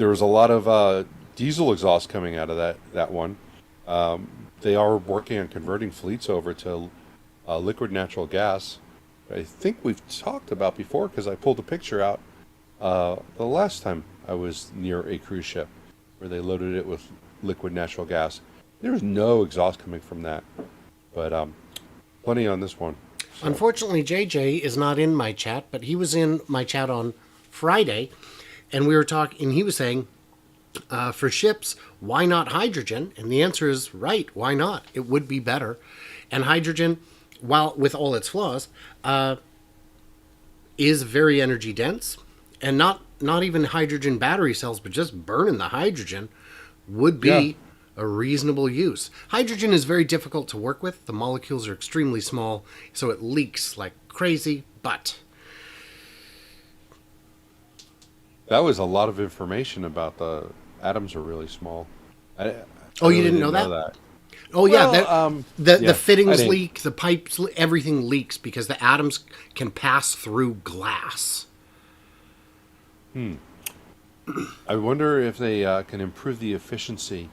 was a lot of diesel exhaust coming out of that one. They are working on converting fleets over to liquid natural gas. I think we've talked about before because I pulled a picture out the last time I was near a cruise ship where they loaded it with liquid natural gas. There was no exhaust coming from that, but plenty on this one. Unfortunately, JJ is not in my chat, but he was in my chat on Friday, and we were talking, and he was saying, for ships, why not hydrogen? And the answer is right. Why not? It would be better. And hydrogen, while with all its flaws, is very energy dense, and not even hydrogen battery cells, but just burning the hydrogen would be a reasonable use. Hydrogen is very difficult to work with. The molecules are extremely small, so it leaks like crazy, but That was a lot of information about the atoms are really small. I Oh, you really didn't know that? Oh Well, yeah, yeah, the fittings I didn't- leak, the pipes, everything leaks because the atoms can pass through glass. I wonder if they can improve the efficiency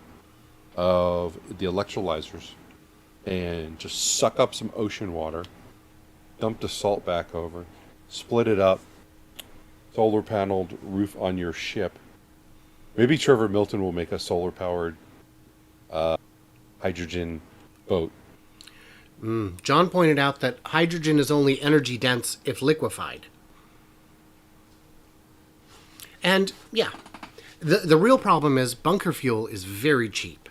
of the electrolyzers and just suck up some ocean water, dump the salt back over, split it up, solar paneled roof on your ship. Maybe Trevor Milton will make a solar powered hydrogen boat. John pointed out that hydrogen is only energy dense if liquefied. And yeah, the real problem is bunker fuel is very cheap.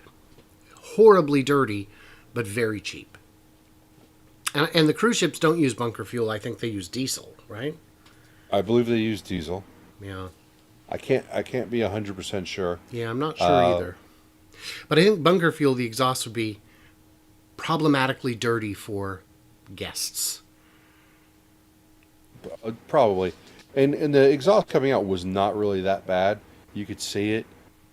Horribly dirty, but very cheap. And the cruise ships don't use bunker fuel. I think they use diesel, right? I believe they use diesel. Yeah. I can't be 100% sure. Yeah, I'm not sure either. But I think bunker fuel, the exhaust would be problematically dirty for guests. Probably. And the exhaust coming out was not really that bad. You could see it.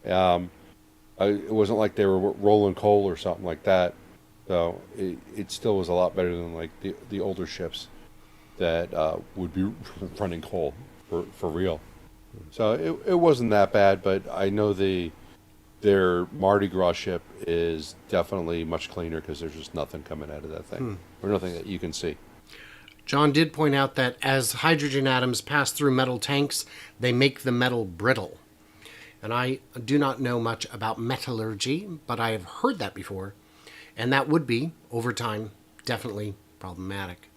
It wasn't like they were rolling coal or something like that. So it still was a lot better than like the older ships that would be running coal for real. So it wasn't that bad, but I know their Mardi Gras ship is definitely much cleaner because there's just nothing coming out of that thing. Or nothing that you can see. John did point out that as hydrogen atoms pass through metal tanks, they make the metal brittle. And I do not know much about metallurgy, but I have heard that before. And that would be, over time, definitely problematic.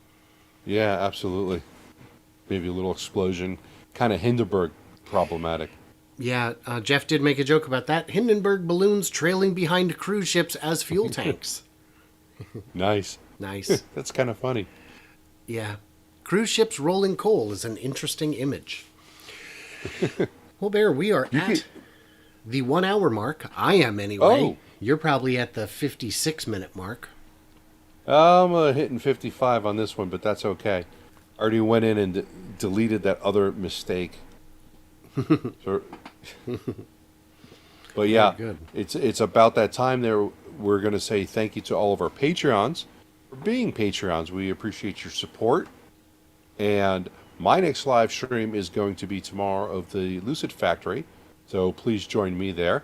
Yeah, absolutely. Maybe a little explosion. Kind of Hindenburg problematic. Yeah, Jeff did make a joke about that. Hindenburg balloons trailing behind cruise ships as fuel tanks. Nice. Nice. That's kind of funny. Yeah. Cruise ships rolling coal is an interesting image. Well, Bear, we are at the 1 hour mark. I am anyway. Oh. You're probably at the 56-minute mark. I'm hitting 55 on this one, but that's okay. I already went in and deleted that other mistake. So, but yeah, good. it's about that time there. We're going to say thank you to all of our Patreons for being Patreons. We appreciate your support. And my next live stream is going to be tomorrow of the Lucid Factory. So please join me there.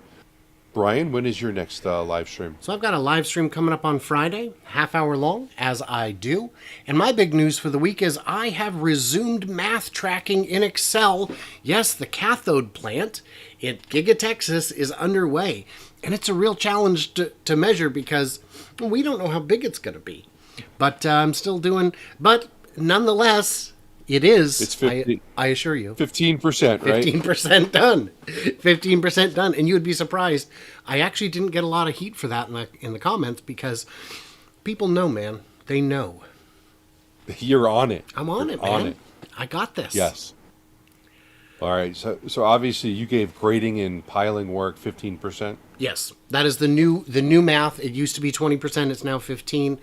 Brian, when is your next live stream? So I've got a live stream coming up on Friday, half hour long, as I do. And my big news for the week is I have resumed math tracking in Excel. Yes, the cathode plant at Giga Texas is underway. And it's a real challenge to measure because we don't know how big it's going to be. But I'm still doing, but nonetheless, it is. It's 50, I assure you. 15%, right? 15% done. 15% done. And you would be surprised. I actually didn't get a lot of heat for that in the comments because people know, man. They know. You're on it. I'm on You're it, man. On it. I got this. Yes. All right. So obviously you gave grading and piling work 15%. Yes, that is the new math. It used to be 20%, it's now 15,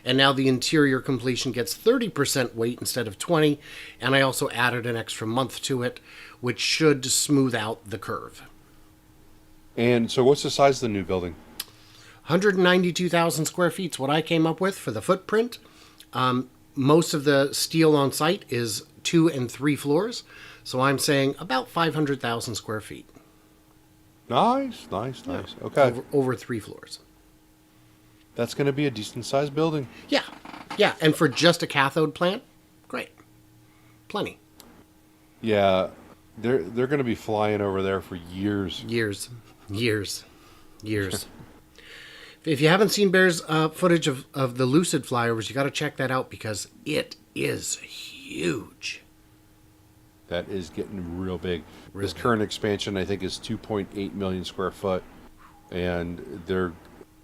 and now the interior completion gets 30% weight instead of 20, and I also added an extra month to it, which should smooth out the curve. And so what's the size of the new building? 192,000 square feet is what I came up with for the footprint. Most of the steel on site is 2 and 3 floors, so I'm saying about 500,000 square feet. Nice. Okay. Over 3 floors. That's going to be a decent sized building. Yeah, and for just a cathode plant, great. Plenty. Yeah, they're going to be flying over there for years. Years. If you haven't seen Bear's footage of the Lucid flyovers, you got to check that out because it is huge. That is getting real big. This current expansion, I think, is 2.8 million square foot, and they're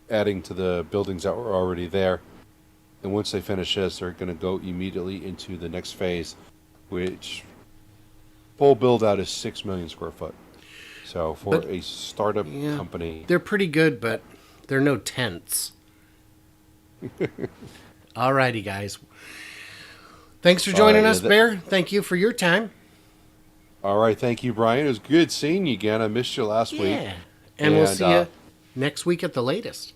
adding to the buildings that were already there. And once they finish this, they're going to go immediately into the next phase, which full build out is 6 million square foot. So for a startup company, They're pretty good, but they're no tents. Alrighty, guys. Thanks for joining us, Bear. Thank you for your time. All right, thank you, Brian. It was good seeing you again. I missed you last week. And we'll see you next week at the latest.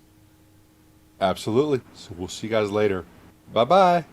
Absolutely. So we'll see you guys later. Bye-bye.